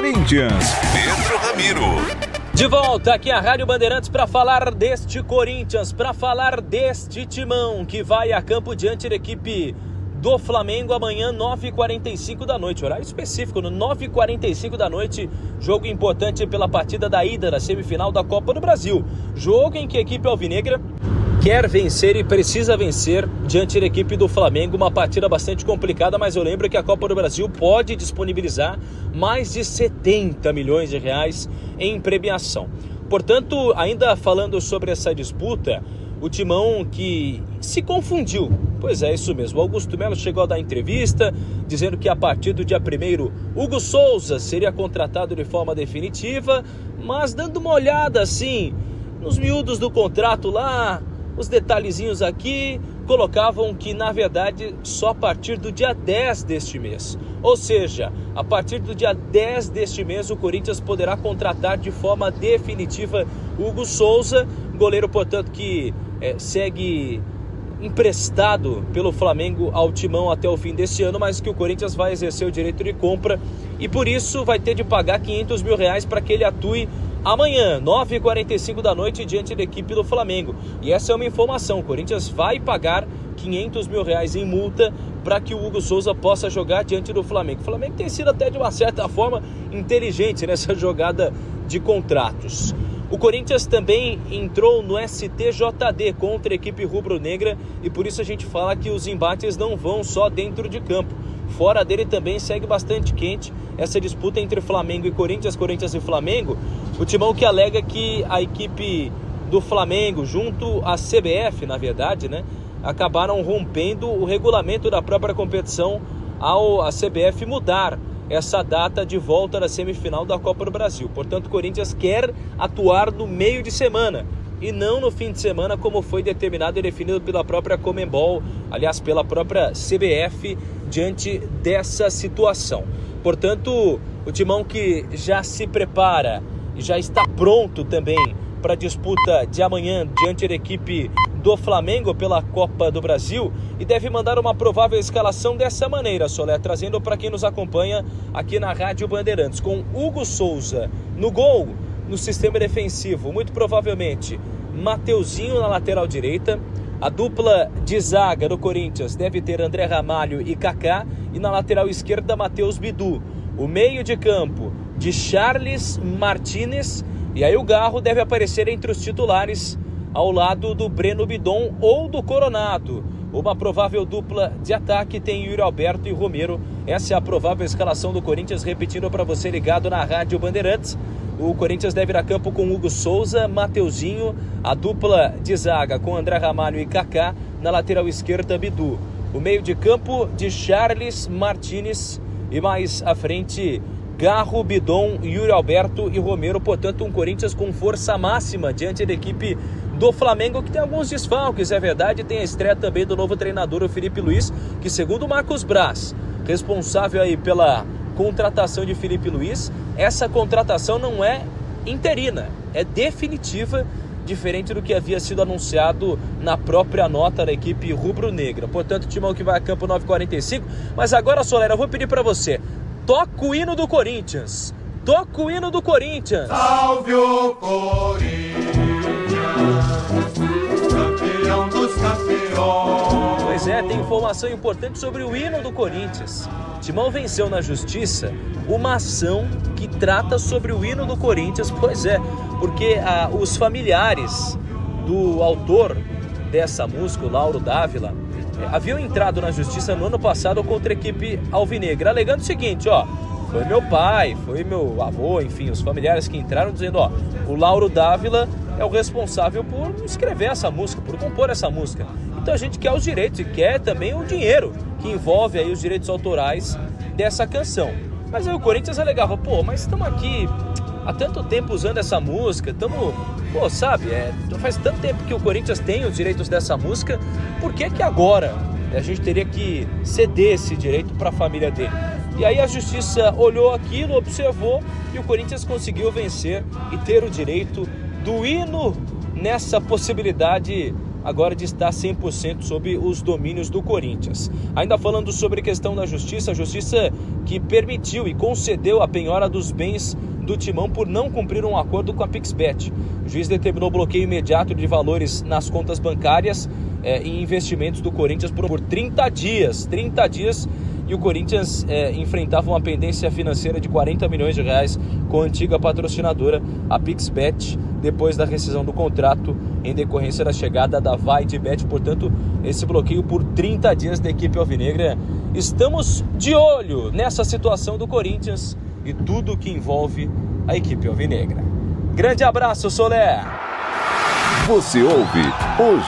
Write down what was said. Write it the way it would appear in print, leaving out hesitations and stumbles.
Corinthians, Pedro Ramiro. De volta aqui à Rádio Bandeirantes para falar deste Corinthians, para falar deste timão que vai a campo diante da equipe do Flamengo amanhã, 9h45 da noite, horário específico, no 9h45 da noite, jogo importante pela partida da ida da semifinal da Copa do Brasil, jogo em que a equipe alvinegra quer vencer e precisa vencer diante da equipe do Flamengo, uma partida bastante complicada, mas eu lembro que a Copa do Brasil pode disponibilizar mais de 70 milhões de reais em premiação. Portanto, ainda falando sobre essa disputa, o timão que se confundiu, pois é, isso mesmo, o Augusto Melo chegou a dar entrevista, dizendo que a partir do dia 1º, Hugo Souza seria contratado de forma definitiva, mas dando uma olhada assim, nos miúdos do contrato lá, os detalhezinhos aqui colocavam que, na verdade, só a partir do dia 10 deste mês. Ou seja, a partir do dia 10 deste mês, o Corinthians poderá contratar de forma definitiva Hugo Souza, goleiro, portanto, que segue emprestado pelo Flamengo ao timão até o fim deste ano, mas que o Corinthians vai exercer o direito de compra e, por isso, vai ter de pagar 500 mil reais para que ele atue amanhã, 9h45 da noite, diante da equipe do Flamengo. E essa é uma informação, o Corinthians vai pagar 500 mil reais em multa para que o Hugo Souza possa jogar diante do Flamengo. O Flamengo tem sido até de uma certa forma inteligente nessa jogada de contratos. O Corinthians também entrou no STJD contra a equipe rubro-negra e por isso a gente fala que os embates não vão só dentro de campo. Fora dele também segue bastante quente essa disputa entre Flamengo e Corinthians, Corinthians e Flamengo. O timão que alega que a equipe do Flamengo, junto à CBF, na verdade, né, acabaram rompendo o regulamento da própria competição ao a CBF mudar essa data de volta da semifinal da Copa do Brasil. Portanto, o Corinthians quer atuar no meio de semana e não no fim de semana, como foi determinado e definido pela própria Conmebol, aliás, pela própria CBF, diante dessa situação. Portanto, o timão que já se prepara e já está pronto também para a disputa de amanhã diante da equipe do Flamengo pela Copa do Brasil e deve mandar uma provável escalação dessa maneira, Solé, trazendo para quem nos acompanha aqui na Rádio Bandeirantes, com Hugo Souza no gol, no sistema defensivo, muito provavelmente Mateuzinho na lateral direita. A dupla de zaga do Corinthians deve ter André Ramalho e Kaká, e na lateral esquerda Matheus Bidu. O meio de campo de Charles Martinez, e aí o Garro deve aparecer entre os titulares ao lado do Breno Bidon ou do Coronado. Uma provável dupla de ataque tem Yuri Alberto e Romero. Essa é a provável escalação do Corinthians, repetindo para você ligado na Rádio Bandeirantes. O Corinthians deve ir a campo com Hugo Souza, Mateuzinho, a dupla de zaga com André Ramalho e Kaká, na lateral esquerda Bidu. O meio de campo de Charles Martinez e mais à frente Garro, Bidon, Yuri Alberto e Romero. Portanto, um Corinthians com força máxima diante da equipe do Flamengo, que tem alguns desfalques, é verdade. Tem a estreia também do novo treinador, o Felipe Luiz, que segundo o Marcos Braz, responsável aí pela contratação de Felipe Luiz, essa contratação não é interina, é definitiva, diferente do que havia sido anunciado na própria nota da equipe rubro-negra. Portanto, o timão que vai a campo 9h45. Mas agora, Solera, eu vou pedir para você, toca o hino do Corinthians. Toca o hino do Corinthians. Salve o Corinthians, campeão dos campeões. Pois é, tem informação importante sobre o hino do Corinthians. Timão venceu na justiça uma ação que trata sobre o hino do Corinthians. Pois é, porque os familiares do autor dessa música, o Lauro Dávila, haviam entrado na justiça no ano passado contra a equipe alvinegra, alegando o seguinte, foi meu pai, foi meu avô, enfim, os familiares que entraram dizendo, o Lauro Dávila é o responsável por escrever essa música, por compor essa música. Então a gente quer os direitos e quer também o dinheiro que envolve aí os direitos autorais dessa canção. Mas aí o Corinthians alegava, mas estamos aqui há tanto tempo usando essa música, estamos, faz tanto tempo que o Corinthians tem os direitos dessa música, por que que agora a gente teria que ceder esse direito para a família dele? E aí a justiça olhou aquilo, observou e o Corinthians conseguiu vencer e ter o direito do hino nessa possibilidade agora de estar 100% sob os domínios do Corinthians. Ainda falando sobre a questão da justiça, a justiça que permitiu e concedeu a penhora dos bens do Timão por não cumprir um acordo com a PixBet. O juiz determinou bloqueio imediato de valores nas contas bancárias e investimentos do Corinthians por 30 dias. 30 dias, e o Corinthians enfrentava uma pendência financeira de 40 milhões de reais com a antiga patrocinadora, a PixBet, depois da rescisão do contrato em decorrência da chegada da VaiDebet. Portanto, esse bloqueio por 30 dias da equipe alvinegra. Estamos de olho nessa situação do Corinthians e tudo que envolve a equipe alvinegra. Grande abraço, Soler! Você ouve hoje.